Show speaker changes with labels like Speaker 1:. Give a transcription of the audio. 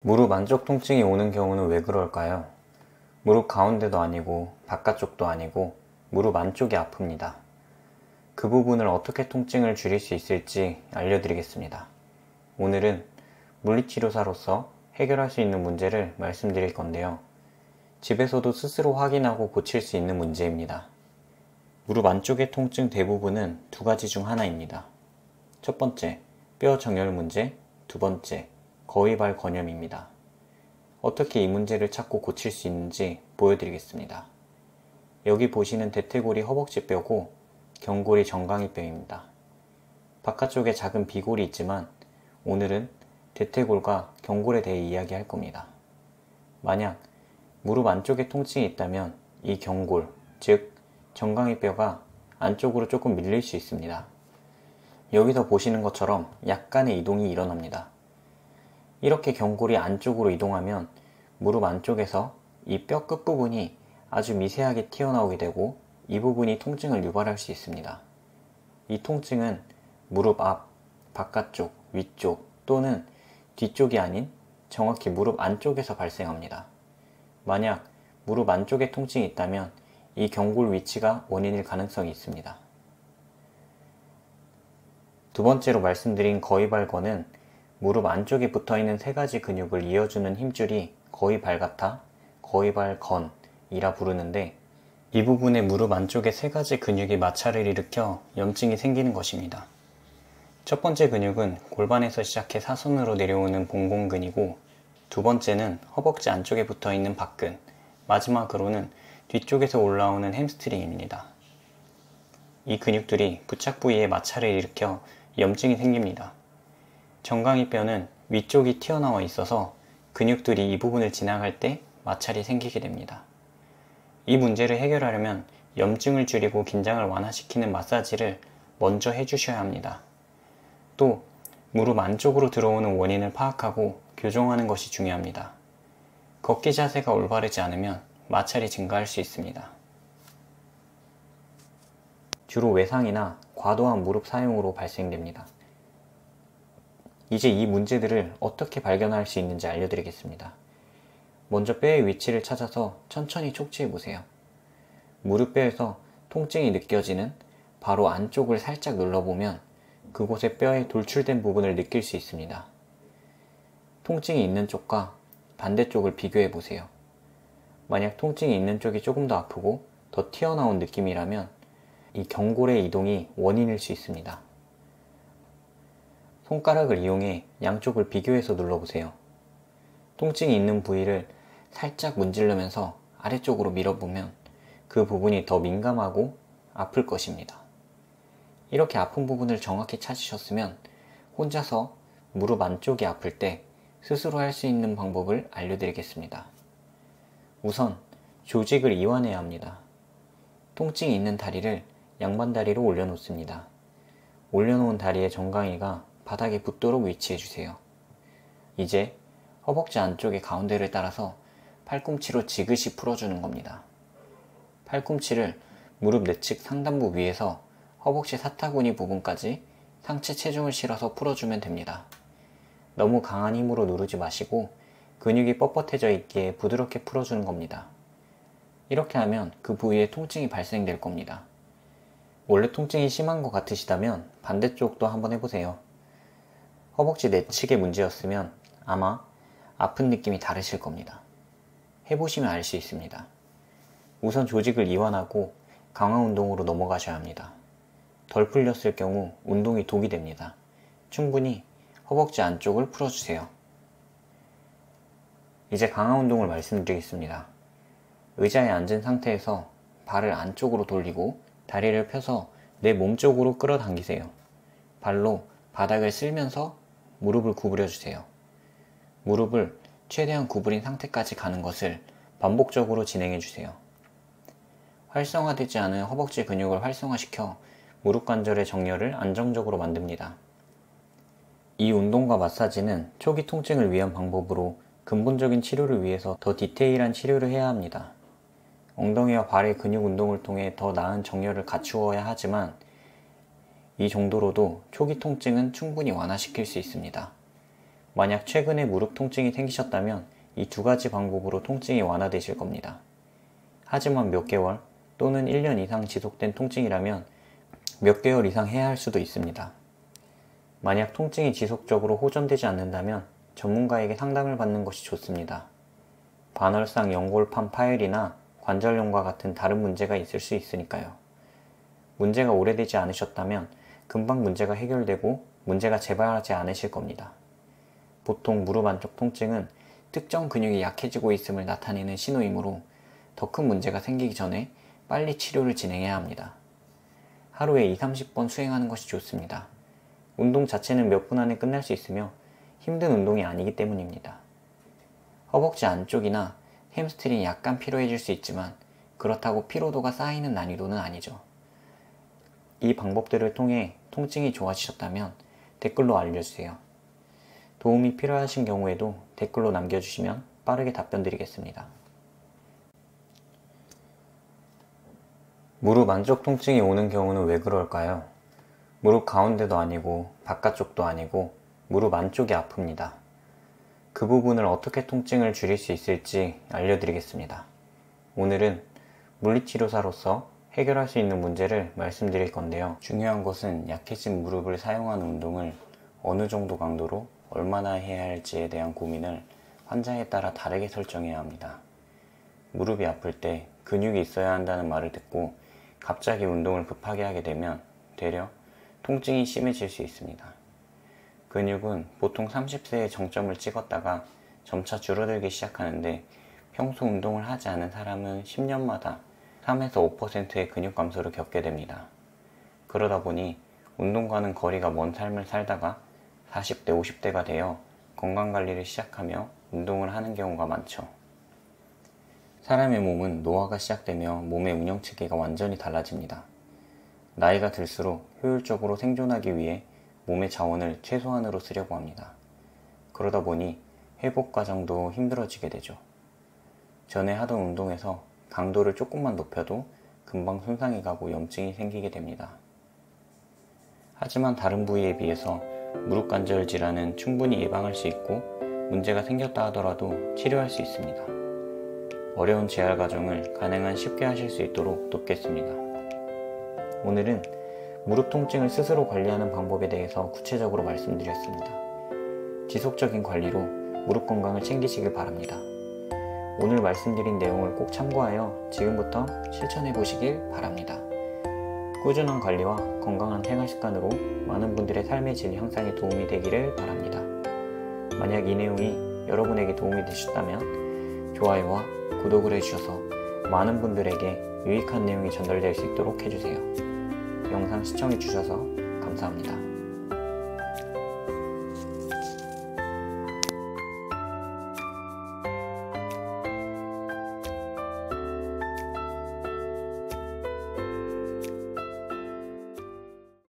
Speaker 1: 무릎 안쪽 통증이 오는 경우는 왜 그럴까요? 무릎 가운데도 아니고 바깥쪽도 아니고 무릎 안쪽이 아픕니다. 그 부분을 어떻게 통증을 줄일 수 있을지 알려드리겠습니다. 오늘은 물리치료사로서 해결할 수 있는 문제를 말씀드릴 건데요. 집에서도 스스로 확인하고 고칠 수 있는 문제입니다. 무릎 안쪽의 통증 대부분은 두 가지 중 하나입니다. 첫 번째, 뼈 정렬 문제, 두 번째, 거위발 건염입니다. 어떻게 이 문제를 찾고 고칠 수 있는지 보여드리겠습니다. 여기 보시는 대퇴골이 허벅지 뼈고 경골이 정강이 뼈입니다. 바깥쪽에 작은 비골이 있지만 오늘은 대퇴골과 경골에 대해 이야기할 겁니다. 만약 무릎 안쪽에 통증이 있다면 이 경골, 즉 정강이 뼈가 안쪽으로 조금 밀릴 수 있습니다. 여기서 보시는 것처럼 약간의 이동이 일어납니다. 이렇게 경골이 안쪽으로 이동하면 무릎 안쪽에서 이 뼈 끝부분이 아주 미세하게 튀어나오게 되고 이 부분이 통증을 유발할 수 있습니다. 이 통증은 무릎 앞, 바깥쪽, 위쪽 또는 뒤쪽이 아닌 정확히 무릎 안쪽에서 발생합니다. 만약 무릎 안쪽에 통증이 있다면 이 경골 위치가 원인일 가능성이 있습니다. 두 번째로 말씀드린 거위발건은 무릎 안쪽에 붙어있는 세 가지 근육을 이어주는 힘줄이 거위발 같아 거위발건이라 부르는데 이 부분에 무릎 안쪽에 세 가지 근육이 마찰을 일으켜 염증이 생기는 것입니다. 첫 번째 근육은 골반에서 시작해 사선으로 내려오는 봉공근이고 두 번째는 허벅지 안쪽에 붙어있는 박근, 마지막으로는 뒤쪽에서 올라오는 햄스트링입니다. 이 근육들이 부착 부위에 마찰을 일으켜 염증이 생깁니다. 정강이 뼈는 위쪽이 튀어나와 있어서 근육들이 이 부분을 지나갈 때 마찰이 생기게 됩니다. 이 문제를 해결하려면 염증을 줄이고 긴장을 완화시키는 마사지를 먼저 해주셔야 합니다. 또 무릎 안쪽으로 들어오는 원인을 파악하고 교정하는 것이 중요합니다. 걷기 자세가 올바르지 않으면 마찰이 증가할 수 있습니다. 주로 외상이나 과도한 무릎 사용으로 발생됩니다. 이제 이 문제들을 어떻게 발견할 수 있는지 알려드리겠습니다. 먼저 뼈의 위치를 찾아서 천천히 촉지해보세요. 무릎뼈에서 통증이 느껴지는 바로 안쪽을 살짝 눌러보면 그곳에 뼈에 돌출된 부분을 느낄 수 있습니다. 통증이 있는 쪽과 반대쪽을 비교해보세요. 만약 통증이 있는 쪽이 조금 더 아프고 더 튀어나온 느낌이라면 이 경골의 이동이 원인일 수 있습니다. 손가락을 이용해 양쪽을 비교해서 눌러보세요. 통증이 있는 부위를 살짝 문지르면서 아래쪽으로 밀어보면 그 부분이 더 민감하고 아플 것입니다. 이렇게 아픈 부분을 정확히 찾으셨으면 혼자서 무릎 안쪽이 아플 때 스스로 할 수 있는 방법을 알려드리겠습니다. 우선 조직을 이완해야 합니다. 통증이 있는 다리를 양반다리로 올려놓습니다. 올려놓은 다리의 정강이가 바닥에 붙도록 위치해주세요. 이제 허벅지 안쪽의 가운데를 따라서 팔꿈치로 지그시 풀어주는 겁니다. 팔꿈치를 무릎 내측 상단부 위에서 허벅지 사타구니 부분까지 상체 체중을 실어서 풀어주면 됩니다. 너무 강한 힘으로 누르지 마시고 근육이 뻣뻣해져 있기에 부드럽게 풀어주는 겁니다. 이렇게 하면 그 부위에 통증이 발생될 겁니다. 원래 통증이 심한 것 같으시다면 반대쪽도 한번 해보세요. 허벅지 내측의 문제였으면 아마 아픈 느낌이 다르실 겁니다. 해보시면 알 수 있습니다. 우선 조직을 이완하고 강화 운동으로 넘어가셔야 합니다. 덜 풀렸을 경우 운동이 독이 됩니다. 충분히 허벅지 안쪽을 풀어주세요. 이제 강화 운동을 말씀드리겠습니다. 의자에 앉은 상태에서 발을 안쪽으로 돌리고 다리를 펴서 내 몸쪽으로 끌어당기세요. 발로 바닥을 쓸면서 무릎을 구부려 주세요. 무릎을 최대한 구부린 상태까지 가는 것을 반복적으로 진행해 주세요. 활성화되지 않은 허벅지 근육을 활성화시켜 무릎 관절의 정렬을 안정적으로 만듭니다. 이 운동과 마사지는 초기 통증을 위한 방법으로 근본적인 치료를 위해서 더 디테일한 치료를 해야 합니다. 엉덩이와 발의 근육 운동을 통해 더 나은 정렬을 갖추어야 하지만 이 정도로도 초기 통증은 충분히 완화시킬 수 있습니다. 만약 최근에 무릎 통증이 생기셨다면 이 두 가지 방법으로 통증이 완화되실 겁니다. 하지만 몇 개월 또는 1년 이상 지속된 통증이라면 몇 개월 이상 해야 할 수도 있습니다. 만약 통증이 지속적으로 호전되지 않는다면 전문가에게 상담을 받는 것이 좋습니다. 반월상 연골판 파열이나 관절염과 같은 다른 문제가 있을 수 있으니까요. 문제가 오래되지 않으셨다면 금방 문제가 해결되고 문제가 재발하지 않으실 겁니다. 보통 무릎 안쪽 통증은 특정 근육이 약해지고 있음을 나타내는 신호이므로 더 큰 문제가 생기기 전에 빨리 치료를 진행해야 합니다. 하루에 20-30번 수행하는 것이 좋습니다. 운동 자체는 몇 분 안에 끝날 수 있으며 힘든 운동이 아니기 때문입니다. 허벅지 안쪽이나 햄스트링이 약간 피로해질 수 있지만 그렇다고 피로도가 쌓이는 난이도는 아니죠. 이 방법들을 통해 통증이 좋아지셨다면 댓글로 알려주세요. 도움이 필요하신 경우에도 댓글로 남겨주시면 빠르게 답변 드리겠습니다. 무릎 안쪽 통증이 오는 경우는 왜 그럴까요? 무릎 가운데도 아니고 바깥쪽도 아니고 무릎 안쪽이 아픕니다. 그 부분을 어떻게 통증을 줄일 수 있을지 알려드리겠습니다. 오늘은 물리치료사로서 해결할 수 있는 문제를 말씀드릴 건데요. 중요한 것은 약해진 무릎을 사용하는 운동을 어느 정도 강도로 얼마나 해야 할지에 대한 고민을 환자에 따라 다르게 설정해야 합니다. 무릎이 아플 때 근육이 있어야 한다는 말을 듣고 갑자기 운동을 급하게 하게 되면 되려 통증이 심해질 수 있습니다. 근육은 보통 30세에 정점을 찍었다가 점차 줄어들기 시작하는데 평소 운동을 하지 않은 사람은 10년마다 3에서 5%의 근육 감소를 겪게 됩니다. 그러다 보니 운동과는 거리가 먼 삶을 살다가 40대, 50대가 되어 건강관리를 시작하며 운동을 하는 경우가 많죠. 사람의 몸은 노화가 시작되며 몸의 운영체계가 완전히 달라집니다. 나이가 들수록 효율적으로 생존하기 위해 몸의 자원을 최소한으로 쓰려고 합니다. 그러다 보니 회복 과정도 힘들어지게 되죠. 전에 하던 운동에서 강도를 조금만 높여도 금방 손상이 가고 염증이 생기게 됩니다. 하지만 다른 부위에 비해서 무릎관절 질환은 충분히 예방할 수 있고 문제가 생겼다 하더라도 치료할 수 있습니다. 어려운 재활 과정을 가능한 쉽게 하실 수 있도록 돕겠습니다. 오늘은 무릎 통증을 스스로 관리하는 방법에 대해서 구체적으로 말씀드렸습니다. 지속적인 관리로 무릎 건강을 챙기시길 바랍니다. 오늘 말씀드린 내용을 꼭 참고하여 지금부터 실천해 보시길 바랍니다. 꾸준한 관리와 건강한 생활습관으로 많은 분들의 삶의 질 향상에 도움이 되기를 바랍니다. 만약 이 내용이 여러분에게 도움이 되셨다면 좋아요와 구독을 해주셔서 많은 분들에게 유익한 내용이 전달될 수 있도록 해주세요. 영상 시청해주셔서 감사합니다.